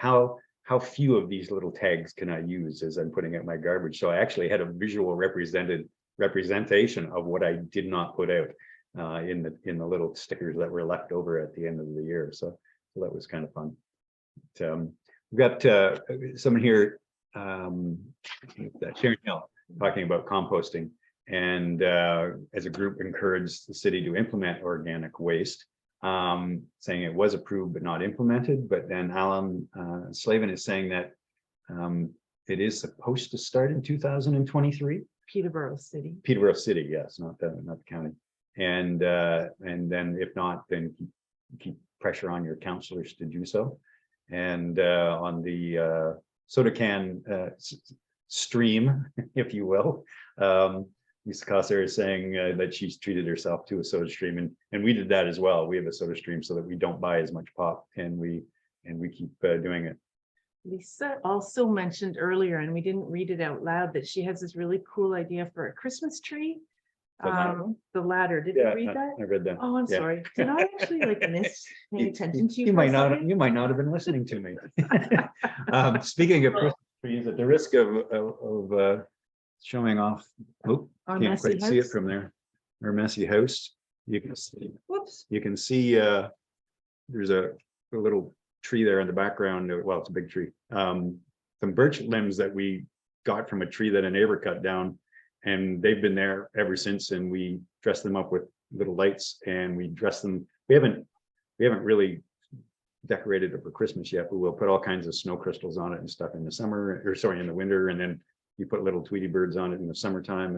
how few of these little tags can I use as I'm putting out my garbage? So I actually had a visual representation of what I did not put out in the little stickers that were left over at the end of the year. So that was kind of fun. We've got someone here Sharon Hill talking about composting, and as a group encouraged the city to implement organic waste, saying it was approved but not implemented. But then Alan Slavin is saying that it is supposed to start in 2023. Peterborough City. Peterborough City, yes, not the county. And then if not, then keep pressure on your councillors to do so. And on the soda can stream, if you will, Lisa Kosser is saying that she's treated herself to a soda stream, and we did that as well. We have a soda stream so that we don't buy as much pop, and we keep doing it. Lisa also mentioned earlier, and we didn't read it out loud, that she has this really cool idea for a Christmas tree. The ladder. Did you read that? I read that. Oh, I'm Yeah. sorry. Did I actually miss paying attention to you? You for a might not. second? You might not have been listening to me. Speaking of Christmas trees, at the risk of showing off, oh, Our can't messy quite see it house? from there. Our messy house. You can see. Whoops. You can see. There's a little tree there in the background. Well, it's a big tree. Some birch limbs that we got from a tree that a neighbor cut down, and they've been there ever since. And we dressed them up with little lights, and we dress them. We haven't really decorated it for Christmas yet, but we'll put all kinds of snow crystals on it and stuff in the summer, or sorry, in the winter, and then you put little Tweety birds on it in the summertime,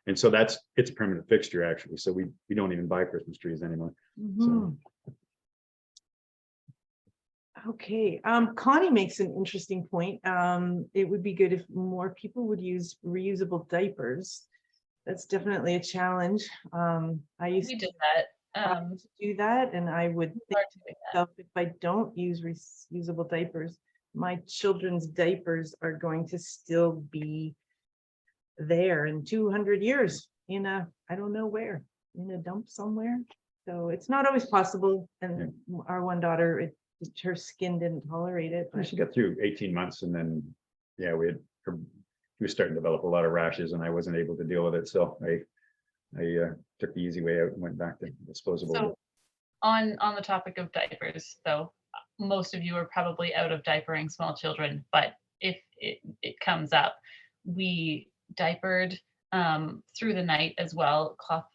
and so it's a permanent fixture actually. So we don't even buy Christmas trees anymore. Mhm. Okay, Connie makes an interesting point. It would be good if more people would use reusable diapers. That's definitely a challenge. I used We to did that. do that, and I would think Hard to to do that. myself, if I don't use reusable diapers, my children's diapers are going to still be there in 200 years in a, I don't know where, in a dump somewhere. So it's not always possible. And our one daughter, her skin didn't tolerate it. But She got through 18 months, and then she was starting to develop a lot of rashes, and I wasn't able to deal with it. So I took the easy way out and went back to disposable. So on the topic of diapers, though, most of you are probably out of diapering small children, but if it comes up, we diapered through the night as well. Cloth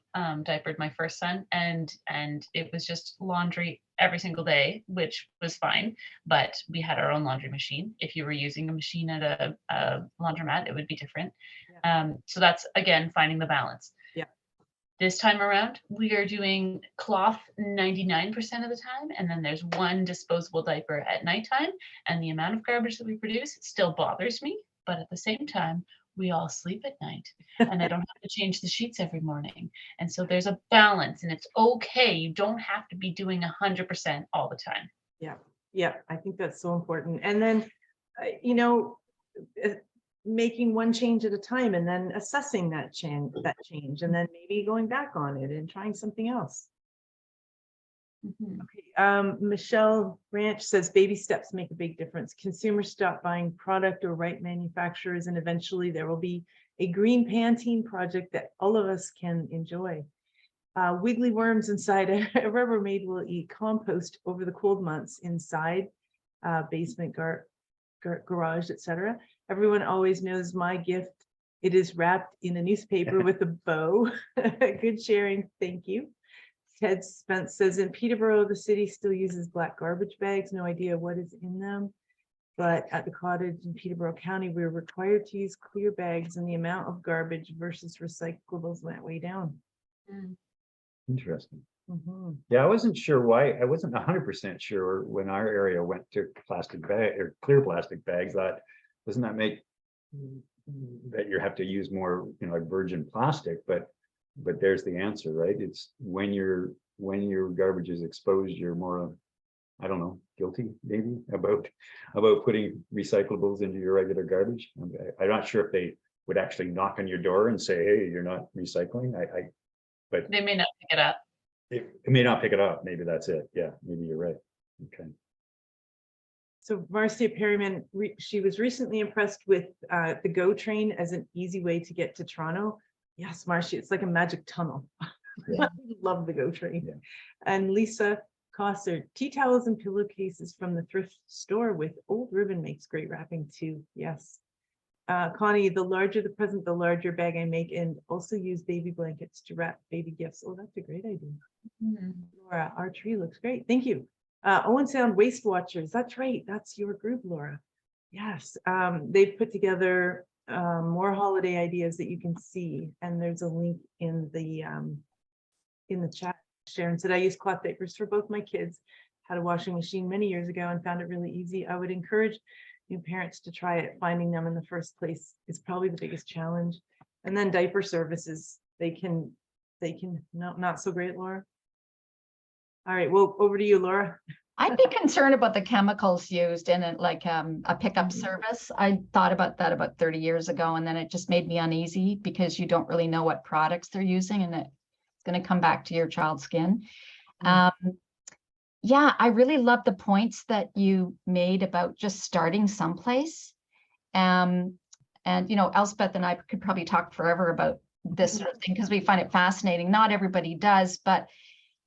diapered my first son, and it was just laundry every single day, which was fine, but we had our own laundry machine. If you were using a machine at a laundromat, it would be different. So that's, again, finding the balance. Yeah. This time around, we are doing cloth 99% of the time, and then there's one disposable diaper at nighttime, and the amount of garbage that we produce still bothers me, but at the same time, we all sleep at night, and I don't have to change the sheets every morning. And so there's a balance, and it's okay. You don't have to be doing 100% all the time. Yeah, I think that's so important. And then, making one change at a time, and then assessing that change, and then maybe going back on it and trying something else. Mhm. Okay, Michelle Ranch says baby steps make a big difference. Consumers stop buying product or right manufacturers, and eventually there will be a green Pantene project that all of us can enjoy. Wiggly worms inside a Rubbermaid will eat compost over the cold months inside basement, garage, etc. Everyone always knows my gift. It is wrapped in a newspaper with a bow. Good sharing, thank you. Ted Spence says in Peterborough, the city still uses black garbage bags. No idea what is in them. But at the cottage in Peterborough County, we're required to use clear bags, and the amount of garbage versus recyclables went way down. Mm. Interesting. Mhm. Yeah, I wasn't sure why. I wasn't 100% sure when our area went to plastic bag or clear plastic bags. That doesn't that make that you have to use more, like virgin plastic, but there's the answer, right? It's when your garbage is exposed, you're more, I don't know, guilty maybe about putting recyclables into your regular garbage. I'm not sure if they would actually knock on your door and say, hey, you're not recycling. But They may not pick it up. it may not pick it up. Maybe that's it. Yeah, maybe you're right. Okay. So Marcia Perryman, she was recently impressed with the GO train as an easy way to get to Toronto. Yes, Marcia, it's like a magic tunnel. Yeah. Love the GO train. Yeah. And Lisa Cosser, tea towels and pillowcases from the thrift store with old ribbon makes great wrapping too. Yes. Connie, the larger the present, the larger bag I make, and also use baby blankets to wrap baby gifts. Oh, that's a great idea. Laura, our tree looks great. Thank you. Owen Sound Waste Watchers. That's right. That's your group, Laura. Yes. They've put together more holiday ideas that you can see, and there's a link in the chat. Sharon said, I use cloth diapers for both my kids. Had a washing machine many years ago and found it really easy. I would encourage new parents to try it. Finding them in the first place is probably the biggest challenge. And then diaper services, they can not so great, Laura. All right, well, over to you, Laura. I'd be concerned about the chemicals used in it, like a pickup service. I thought about that about 30 years ago, and then it just made me uneasy because you don't really know what products they're using, and it's going to come back to your child's skin. Yeah, I really love the points that you made about just starting someplace. And, you know, Elsbeth and I could probably talk forever about this sort of thing because we find it fascinating. Not everybody does, but,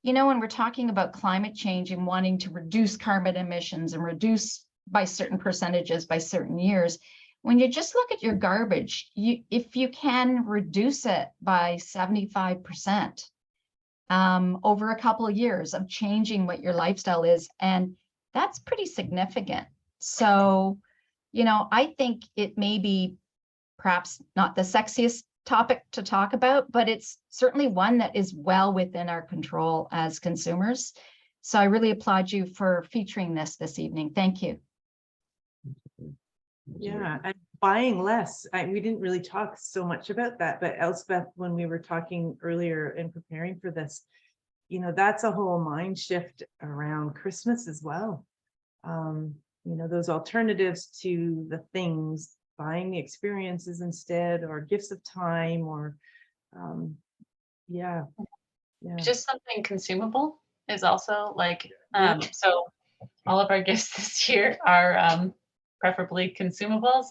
you know, when we're talking about climate change and wanting to reduce carbon emissions and reduce by certain percentages by certain years, when you just look at your garbage, if you can reduce it by 75%, over a couple of years of changing what your lifestyle is. And that's pretty significant. So, you know, I think it may be perhaps not the sexiest topic to talk about, but it's certainly one that is well within our control as consumers. So I really applaud you for featuring this evening. Thank you. Yeah, and buying less. We didn't really talk so much about that, but Elsbeth, when we were talking earlier and preparing for this, you know, that's a whole mind shift around Christmas as well. You know, those alternatives to the things, buying the experiences instead, or gifts of time, or yeah. Just something consumable is also like, so all of our gifts this year are preferably consumables.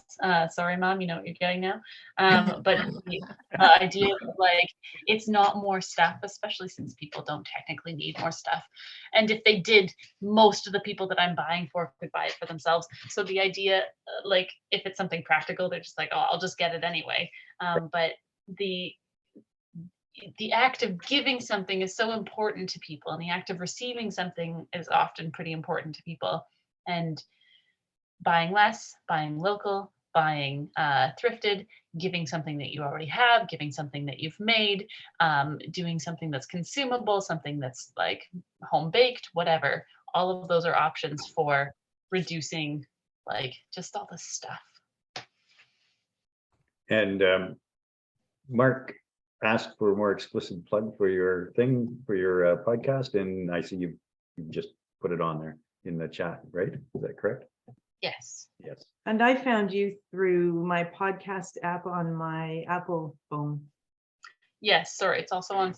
Sorry, Mom, you know what you're getting now. But the idea of like, it's not more stuff, especially since people don't technically need more stuff. And if they did, most of the people that I'm buying for could buy it for themselves. So the idea, like, if it's something practical, they're just like, oh, I'll just get it anyway. But the act of giving something is so important to people, and the act of receiving something is often pretty important to people. And buying less, buying local, buying thrifted, giving something that you already have, giving something that you've made, doing something that's consumable, something that's like home baked, whatever. All of those are options for reducing like just all this stuff. And Mark asked for a more explicit plug for your thing, for your podcast, and I see you just put it on there in the chat, right? Is that correct? Yes. Yes. And I found you through my podcast app on my Apple phone. Yes, sorry. It's also on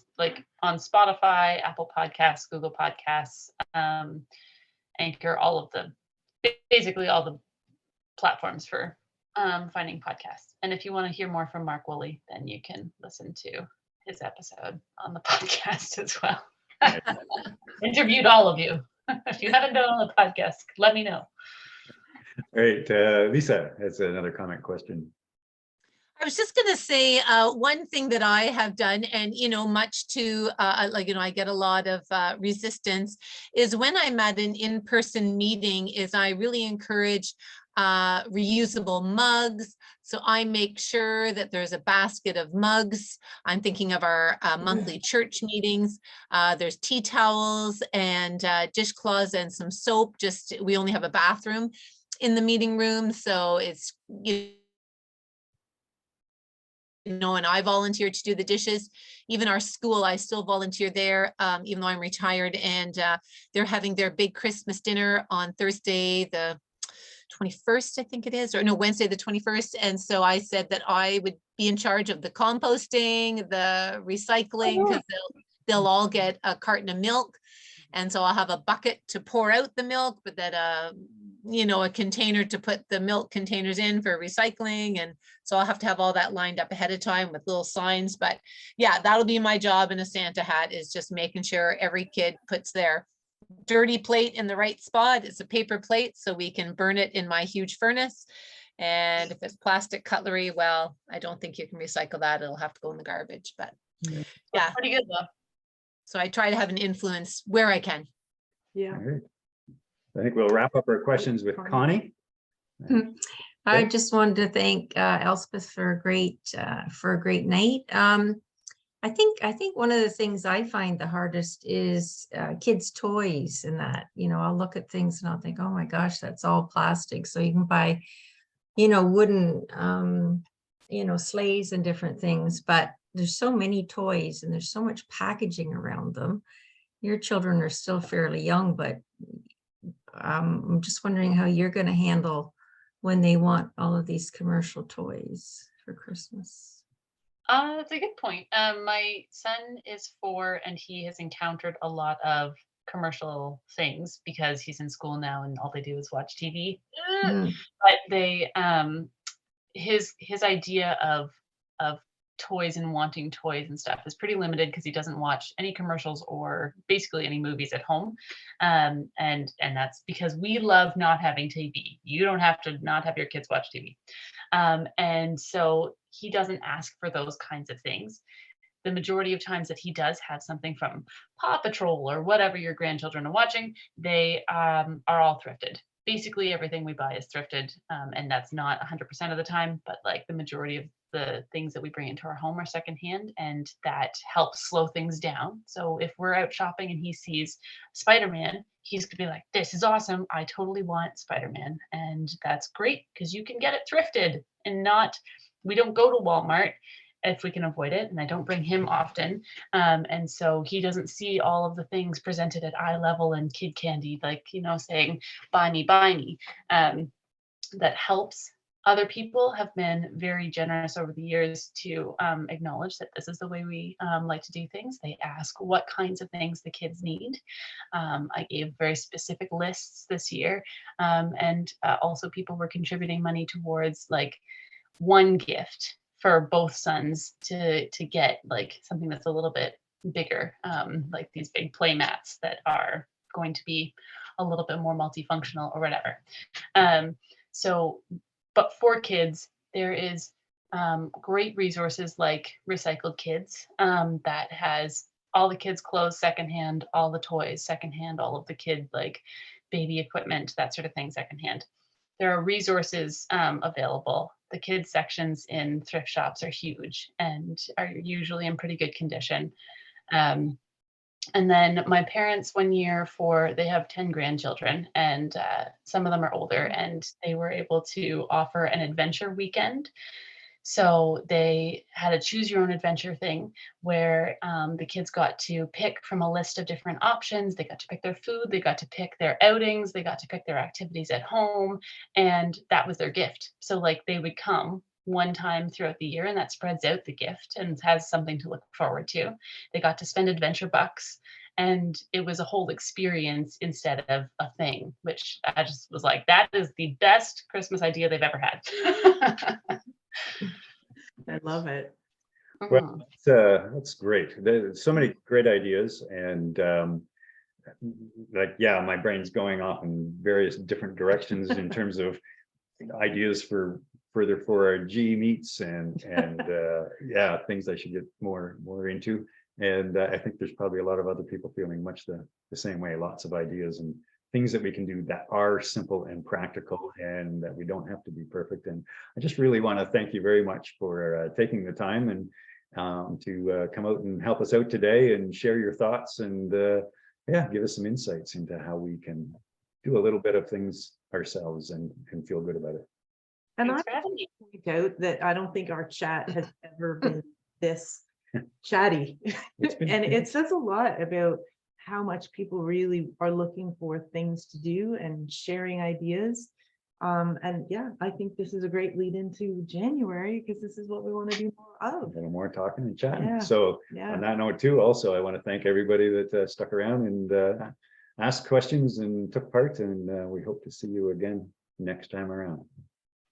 Spotify, Apple Podcasts, Google Podcasts, Anchor, basically all the platforms for finding podcasts. And if you want to hear more from Mark Woolley, then you can listen to his episode on the podcast as well. Interviewed all of you. If you haven't done on the podcast, let me know. All right, Lisa has another comment question. I was just going to say one thing that I have done, and much to I get a lot of resistance, is when I'm at an in-person meeting, is I really encourage reusable mugs. So I make sure that there's a basket of mugs. I'm thinking of our monthly church meetings. There's tea towels and dishcloths and some soap. We only have a bathroom in the meeting room, so it's and I volunteer to do the dishes. Even our school, I still volunteer there, even though I'm retired. And they're having their big Christmas dinner on Thursday, the 21st, I think it is, or no, Wednesday, the 21st. And so I said that I would be in charge of the composting, the recycling, because they'll all get a carton of milk. And so I'll have a bucket to pour out the milk, but that a container to put the milk containers in for recycling. And so I'll have to have all that lined up ahead of time with little signs. But yeah, that'll be my job in a Santa hat, is just making sure every kid puts their dirty plate in the right spot. It's a paper plate, so we can burn it in my huge furnace. And if it's plastic cutlery, well, I don't think you can recycle that. It'll have to go in the garbage, but yeah. Pretty good though. So I try to have an influence where I can. Yeah. All right. I think we'll wrap up our questions with Connie. I just wanted to thank Elspeth for a great night. I think one of the things I find the hardest is kids' toys, and that, I'll look at things and I'll think, oh my gosh, that's all plastic. So you can buy, wooden, sleighs and different things, but there's so many toys and there's so much packaging around them. Your children are still fairly young, but I'm just wondering how you're going to handle when they want all of these commercial toys for Christmas. That's a good point. My son is 4 and he has encountered a lot of commercial things because he's in school now and all they do is watch TV. But they his idea of toys and wanting toys and stuff is pretty limited because he doesn't watch any commercials or basically any movies at home. And that's because we love not having TV. You don't have to not have your kids watch TV. And so he doesn't ask for those kinds of things. The majority of times that he does have something from Paw Patrol or whatever your grandchildren are watching, they are all thrifted. Basically everything we buy is thrifted, and that's not 100% of the time, but like the majority of the things that we bring into our home are secondhand, and that helps slow things down. So if we're out shopping and he sees Spider-Man, he's gonna be like, this is awesome, I totally want Spider-Man. And that's great because you can get it thrifted and we don't go to Walmart if we can avoid it, and I don't bring him often. And so he doesn't see all of the things presented at eye level and kid candy, like, saying, buy me, buy me. That helps. Other people have been very generous over the years to acknowledge that this is the way we like to do things. They ask what kinds of things the kids need. I gave very specific lists this year. And also people were contributing money towards like one gift for both sons to get like something that's a little bit bigger, like these big play mats that are going to be a little bit more multifunctional or whatever. But for kids, there is great resources like Recycled Kids that has all the kids' clothes secondhand, all the toys secondhand, all of the kid like baby equipment, that sort of thing secondhand. There are resources available. The kids sections in thrift shops are huge and are usually in pretty good condition. And then my parents one year they have 10 grandchildren and some of them are older, and they were able to offer an adventure weekend. So they had a choose your own adventure thing where the kids got to pick from a list of different options. They got to pick their food, they got to pick their outings, they got to pick their activities at home, and that was their gift. So like they would come one time throughout the year and that spreads out the gift and has something to look forward to. They got to spend adventure bucks, and it was a whole experience instead of a thing, which I just was like, that is the best Christmas idea they've ever had. I love it. Well, that's great. There's so many great ideas, and my brain's going off in various different directions in terms of ideas for further 4RG meets and things I should get more into. And I think there's probably a lot of other people feeling much the same way. Lots of ideas and things that we can do that are simple and practical and that we don't have to be perfect. And I just really want to thank you very much for taking the time and to come out and help us out today and share your thoughts and give us some insights into how we can do a little bit of things ourselves and feel good about it. And I Thanks for having me. point out that I don't think our chat has ever been this chatty. And it says a lot about how much people really are looking for things to do and sharing ideas. I think this is a great lead into January because this is what we want to do more of. A little more talking and chatting. Yeah. So Yeah. on that note too, also, I want to thank everybody that stuck around and asked questions and took part. And we hope to see you again next time around.